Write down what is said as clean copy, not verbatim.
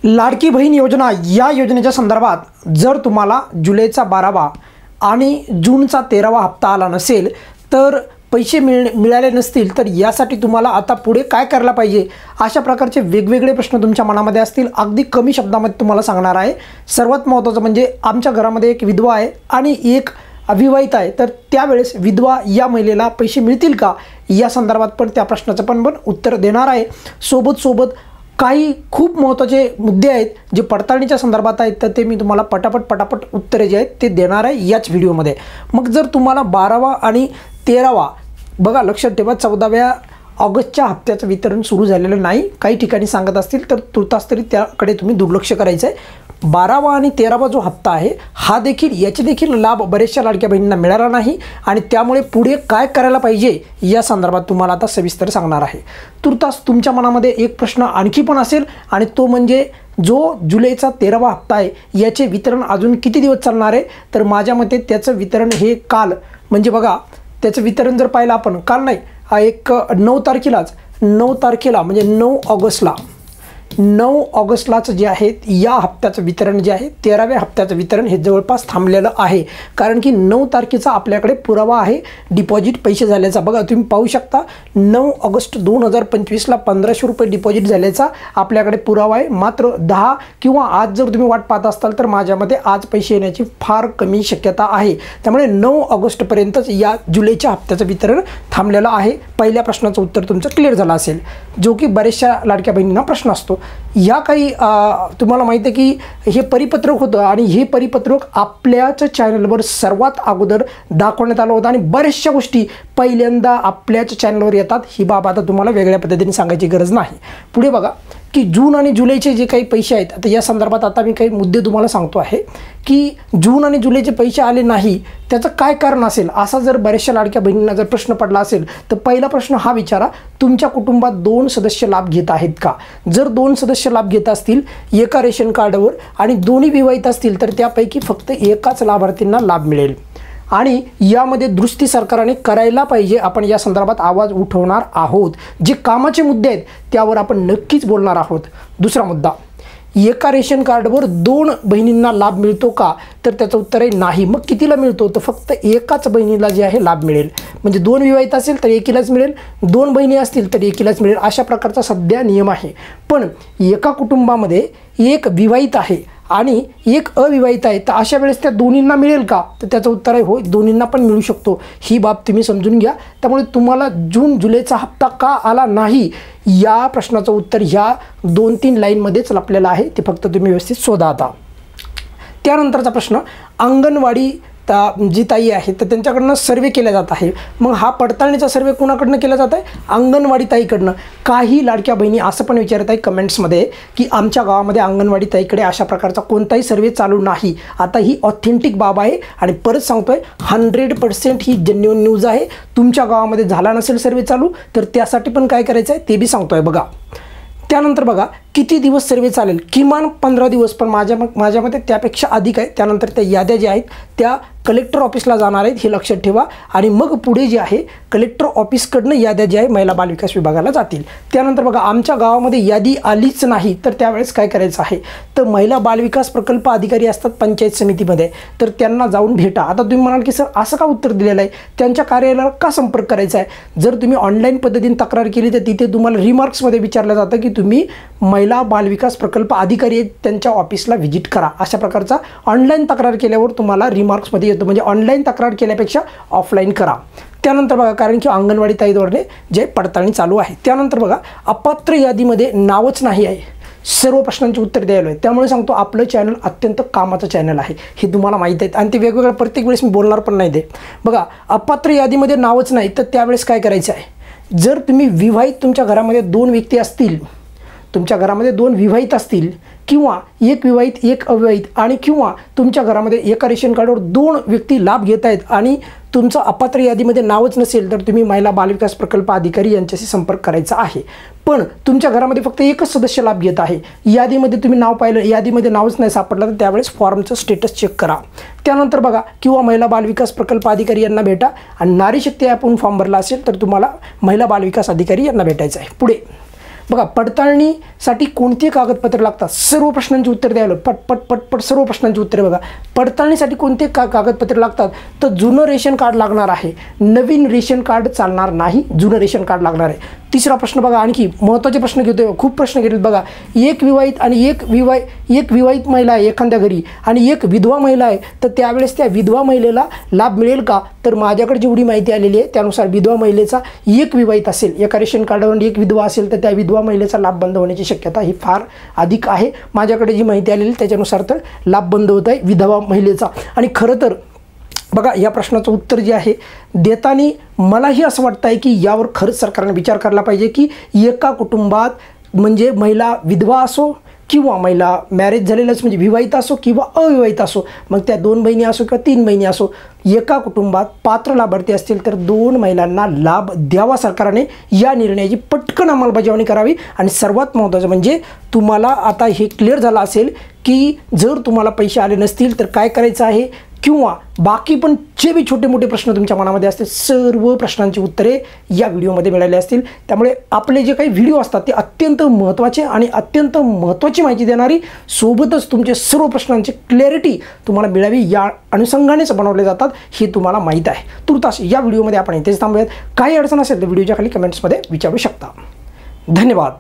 लाडकी बहीण योजना या योजनेच्या संदर्भात जर तुम्हाला जुलैचा 12वा आणि जूनचा 13वा हप्ता आला नसेल तर पैसे मिळाले नसतील तर यासाठी तुम्हाला आता पुढे काय करायला पाहिजे अशा प्रकारचे वेगवेगळे प्रश्न तुमच्या मनामध्ये असतील। अगदी कमी शब्दामध्ये तुम्हाला सांगणार आहे। सर्वात महत्त्वाचं म्हणजे आमच्या घरामध्ये एक विधवा आहे आणि एक अविवाहित आहे, तर त्यावेळेस विधवा या महिलेला पैसे मिळतील का या संदर्भात पण त्या प्रश्नाचं पण उत्तर देणार आहे। सोबत काही खूप महत्त्वाचे मुद्दे आहेत जे पडताळणीच्या संदर्भात आहेत, तर ते मी तुम्हाला पटापट उत्तरे जे आहेत ते देणार आहे याच व्हिडिओमध्ये। मग जर तुम्हाला 12वा आणि 13वा बघा लक्षात ठेवा 14व्या ऑगस्टच्या हप्त्याचं वितरण सुरू झालेलं नाही, काही ठिकाणी सांगत असतील तर तुर्तास तरी त्याकडे तुम्ही दुर्लक्ष करायचं आहे। 12वा आणि 13वा जो हप्ता आहे हा देखील याचे देखील लाभ बरेचशा लाडक्या बहिणींना मिळाला नाही आणि त्यामुळे पुढे काय करायला पाहिजे या संदर्भात तुम्हाला आता सविस्तर सांगणार आहे। तुर्तास तुमच्या मनामध्ये एक प्रश्न आणखी पण असेल आणि तो म्हणजे जो जुलैचा 13वा हप्ता आहे याचे वितरण अजून किती दिवस चालणार आहे, तर माझ्या मते त्याचं वितरण हे काल म्हणजे बघा त्याचं वितरण जर पाहिलं आपण काल नाही एक 9 तारखेला म्हणजे 9 ऑगस्टलाच जे आहे या हप्त्याचं वितरण जे आहे 13व्या हप्त्याचं वितरण हे जवळपास थांबलेलं आहे, कारण की 9 तारखेचा आपल्याकडे पुरावा आहे डिपॉझिट पैसे झाल्याचा। बघा तुम्ही पाहू शकता 9 ऑगस्ट 2025ला 1500 रुपये डिपॉझिट झाल्याचा आपल्याकडे पुरावा आहे। मात्र 10 किंवा आज जर तुम्ही वाट पाहत असाल तर माझ्या मते आज पैसे येण्याची फार कमी शक्यता आहे, त्यामुळे 9 ऑगस्टपर्यंतच या जुलैच्या हप्त्याचं वितरण थांबलेलं आहे। पहिल्या प्रश्नाचं उत्तर तुमचं क्लिअर झालं असेल, जो की बरेचशा लाडक्या बहिणींना प्रश्न असतो। या काही तुम्हाला माहिती आहे की हे परिपत्रक होतं आणि हे परिपत्रक आपल्याच चॅनलवर सर्वात अगोदर दाखवण्यात आलं होतं आणि बऱ्याचशा गोष्टी पहिल्यांदा आपल्याच चॅनलवर येतात। ही बाब आता तुम्हाला वेगळ्या पद्धतीने सांगायची गरज नाही। पुढे बघा की जून आणि जुलैचे जे काही पैसे आहेत आता या संदर्भात आता मी काही मुद्दे तुम्हाला सांगतो आहे की जून आणि जुलैचे पैसे आले नाही त्याचं काय कारण असेल असा जर बऱ्याचशा लाडक्या बहिणींना जर प्रश्न पडला असेल तर पहिला प्रश्न हा विचारा, तुमच्या कुटुंबात 2 सदस्य लाभ घेत आहेत का? जर 2 सदस्य लाभ घेत असतील एका रेशन कार्डवर आणि दोन्ही विवाहित असतील तर त्यापैकी फक्त एकाच लाभार्थींना लाभ मिळेल आणि यामध्ये दुरुस्ती सरकारने करायला पाहिजे। आपण या संदर्भात आवाज उठवणार आहोत। जे कामाचे मुद्दे आहेत त्यावर आपण नक्कीच बोलणार आहोत। दुसरा मुद्दा, एका रेशन कार्डवर 2 बहिणींना लाभ मिळतो का, तर त्याचं उत्तर आहे नाही। मग कितीला मिळतो, तर फक्त एकाच बहिणीला जे आहे लाभ मिळेल, म्हणजे 2 विवाहित असेल तर एकीलाच मिळेल, 2 बहिणी असतील तर एकीलाच मिळेल, अशा प्रकारचा सध्या नियम आहे। पण एका कुटुंबामध्ये एक विवाहित आहे आणि एक अविवाहित आहे तर अशा वेळेस त्या दोन्हींना मिळेल का, तर त्याचं उत्तर आहे हो, दोन्हींना पण मिळू शकतो। ही बाब तुम्ही समजून घ्या। त्यामुळे तुम्हाला जून जुलैचा हप्ता का आला नाही या प्रश्नाचं उत्तर ह्या 2-3 लाईनमध्येच लपलेलं आहे, ते फक्त तुम्ही व्यवस्थित शोधा। आता त्यानंतरचा प्रश्न, अंगणवाडी जी ताई आहे तर त्यांच्याकडनं सर्वे केला जात आहे। मग हा पडताळणीचा सर्वे कोणाकडनं केला जात आहे, अंगणवाडी ताईकडनं। काही लाडक्या बहिणी असं पण विचारत आहे कमेंट्समध्ये की आमच्या गावामध्ये अंगणवाडी ताईकडे अशा प्रकारचा कोणताही सर्वे चालू नाही। आता ही ऑथेंटिक बाब आहे आणि परत सांगतोय 100% ही जेन्युइन न्यूज आहे। तुमच्या गावामध्ये झाला नसेल सर्वे चालू तर त्यासाठी पण काय करायचं आहे ते बी सांगतोय बघा। त्यानंतर बघा किती दिवस सर्वे चालेल, किमान 15 दिवस, पण माझ्या मते त्यापेक्षा अधिक आहे। त्यानंतर त्या याद्या ज्या आहेत त्या कलेक्टर ऑफिसला जाणार आहेत हे लक्षात ठेवा आणि मग पुढे जे आहे कलेक्टर ऑफिसकडनं याद्या ज्या आहे महिला बालविकास विभागाला जातील। त्यानंतर बघा आमच्या गावामध्ये यादी आलीच नाही तर त्यावेळेस काय करायचं आहे, तर महिला बालविकास प्रकल्प अधिकारी असतात पंचायत समितीमध्ये, तर त्यांना जाऊन भेटा। आता तुम्ही म्हणाल की सर असं का उत्तर दिलेलं आहे, त्यांच्या कार्यालयाला का संपर्क करायचा आहे? जर तुम्ही ऑनलाईन पद्धतीने तक्रार केली तर तिथे तुम्हाला रिमार्क्समध्ये विचारलं जातं की तुम्ही महिला बालविकास प्रकल्प अधिकारी त्यांच्या ऑफिसला व्हिजिट करा। अशा प्रकारचा ऑनलाईन तक्रार केल्यावर तुम्हाला रिमार्क्समध्ये येतो, म्हणजे ऑनलाईन तक्रार केल्यापेक्षा ऑफलाईन करा। त्यानंतर बघा कारण की अंगणवाडी ताईद्वारे जे पडताळणी चालू आहे। त्यानंतर बघा अपात्र यादीमध्ये नावच नाही आहे, सर्व प्रश्नांची उत्तर द्यायला आहे। त्यामुळे सांगतो आपलं चॅनल अत्यंत कामाचं चॅनल आहे हे तुम्हाला माहीत आहे आणि ते वेगवेगळ्या प्रत्येक वेळेस मी बोलणार पण नाही ते। बघा अपात्र यादीमध्ये नावच नाही तर त्यावेळेस काय करायचं आहे, जर तुम्ही विवाहित तुमच्या घरामध्ये 2 व्यक्ती असतील, तुमच्या घरामध्ये 2 विवाहित असतील किंवा एक विवाहित एक अविवाहित आणि किंवा तुमच्या घरामध्ये एका रेशन कार्डवर 2 व्यक्ती लाभ घेत आहेत आणि तुमचं अपात्र यादीमध्ये नावच नसेल तर तुम्ही महिला बालविकास प्रकल्प अधिकारी यांच्याशी संपर्क करायचा आहे। पण तुमच्या घरामध्ये फक्त एकच सदस्य लाभ घेत आहे, यादीमध्ये तुम्ही नाव पाहिलं यादीमध्ये नावच नाही सापडलं तर त्यावेळेस फॉर्मचं स्टेटस चेक करा। त्यानंतर बघा किंवा महिला बालविकास प्रकल्प अधिकारी यांना भेटा आणि नारी शक्ती ॲपवरून फॉर्म भरला असेल तर तुम्हाला महिला बालविकास अधिकारी यांना भेटायचं आहे। पुढे बघा, पडताळणीसाठी कोणती कागदपत्रे लागतात, सर्व प्रश्नांची उत्तर द्यायला पट सर्व प्रश्नांची उत्तरे बघा. पडताळणीसाठी कोणते कागदपत्रे लागतात, तर जुनं रेशन कार्ड लागणार आहे, नवीन रेशन कार्ड चालणार नाही, जुनं रेशन कार्ड लागणार आहे. तिसरा प्रश्न बघा, आणखी महत्त्वाचे प्रश्न घेतो, खूप प्रश्न घेतले बघा. एक विवाहित आणि एक विवाहित महिला आहे एखाद्या घरी आणि एक विधवा महिला आहे, तर त्यावेळेस त्या विधवा महिलेला लाभ मिळेल का, तर माझ्याकडे जेवढी माहिती आलेली आहे त्यानुसार विधवा महिलेचा एक विवाहित असेल, एका रेशन कार्डावर एक विधवा असेल, तर त्या विधवा महिलेचा लाभ बंद होण्याची शक्यता ही फार अधिक आहे. माझ्याकडे जी माहिती आलेली त्याच्यानुसार तर लाभ बंद होत आहे विधवा महिलेचा. आणि खरं तर बघा, या प्रश्नाचं उत्तर जे आहे देताना मलाही असं वाटतं आहे की यावर खरंच सरकारने विचार करायला पाहिजे की एका कुटुंबात, म्हणजे महिला विधवा असो किंवा महिला मॅरेज झालेलंच म्हणजे विवाहित असो किंवा अविवाहित असो, मग त्या 2 बहिणी असो किंवा 3 बहिणी असो, एका कुटुंबात पात्र लाभार्थी असतील तर 2 महिलांना लाभ द्यावा सरकारने. या निर्णयाची पटकन अंमलबजावणी करावी. आणि सर्वात महत्त्वाचं म्हणजे तुम्हाला आता हे क्लिअर झालं असेल की जर तुम्हाला पैसे आले नसतील तर काय करायचं आहे, किंवा बाकी पण जे बी छोटे मोठे प्रश्न तुमच्या मनामध्ये असतील सर्व प्रश्नांची उत्तरे या व्हिडिओमध्ये मिळाली असतील. त्यामुळे आपले जे काही व्हिडिओ असतात ते अत्यंत महत्त्वाचे आणि अत्यंत महत्त्वाची माहिती देणारी, सोबतच तुमचे सर्व प्रश्नांची क्लॅरिटी तुम्हाला मिळावी या अनुषंगानेच बनवले जातात हे तुम्हाला माहीत आहे. तुर्तास या व्हिडिओमध्ये आपण इथेच थांबूयात. काही अडचण असेल तर व्हिडिओच्या खाली कमेंट्समध्ये विचारू शकता. धन्यवाद.